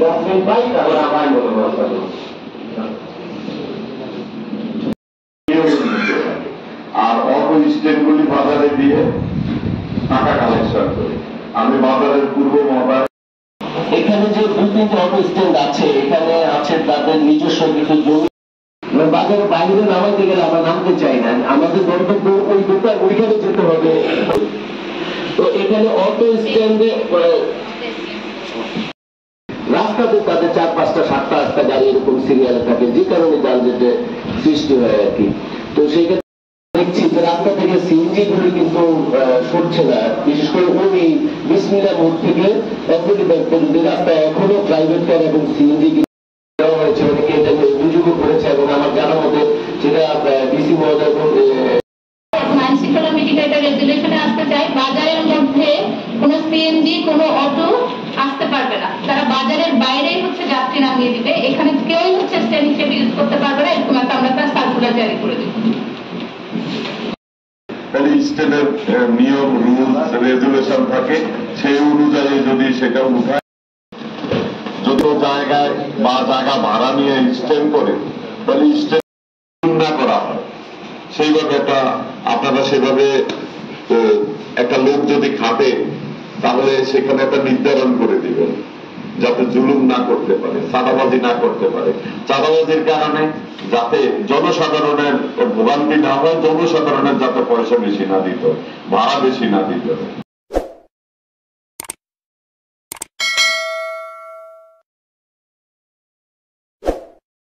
Document পাই তারপরে আমার মতো ব্যবস্থা করব। আর অটো স্ট্যান্ডগুলি বাজারে দিয়ে টাকা কালেকশন করি। আমি বাজারের পূর্ব মহড়া এখানে যে 2-3টা অটো স্ট্যান্ড আছে, এখানে আছে তাদের নিজস্ব কিছু জমি, বাজারের বাইরে নামাইতে গেলে আমরা নামতে চাই না, আমাদের গন্তব্য ওই দোকান ওইখানে যেতে হবে। তো এখানে অটো স্ট্যান্ডে রাস্তাতে তাদের 4-5টা 7টা 8টা গাড়ি এরকম সিরিয়ালে থাকে, যে কারণে যানজটে সৃষ্টি হয় আর কি। তো সেই ক্ষেত্রে দেখছি যে রাস্তা থেকে সিএনজি গুলি কিন্তু সরছে না, বিশেষ করে ওই বিসমিল্লাহ মোড় থেকে অপরাধী ব্যাংক পর্যন্ত রাস্তায় এখনো প্রাইভেট কার এবং সিএনজি দেওয়া হয়েছে। অনেকে এটা অভিযোগও করেছে এবং আমার জানা মতে সেটা ডিসি মহোদয় আইনশৃঙ্খলা মিটিং একটা রেজুলেশনে আসতে চাই, বাজারের মধ্যে কোনো সিএনজি কোনো অটো আসতে পারবে না, তারা বাজারের বাইরেই হচ্ছে যাত্রী নামিয়ে দিবে, এখানে কেউই হচ্ছে স্ট্যান্ড হিসেবে ইউজ করতে পারবে না, এরকম একটা আমরা তার সার্কুলার জারি করে দিব। স্টেটের নিয়ম রুলস রেজুলেশন থাকে, সেই অনুযায়ী যদি সেটা উঠায় যত জায়গায় বা জায়গা ভাড়া নিয়ে স্ট্যান্ড করে তাহলে স্ট্যান্ড না করা হয়, সেইভাবে একটা আপনারা সেভাবে একটা লোক যদি খাটে তাহলে সেখানে একটা নির্ধারণ করে দিবেন যাতে জুলুম না করতে পারে, চাঁদাবাজি না করতে পারে। চাঁদাবাজির কারণে যাতে জনসাধারণের ভোগান্তি না হয়, জনসাধারণের যাতে পয়সা বেশি না দিতে হয়, ভাড়া বেশি না দিতে হয়।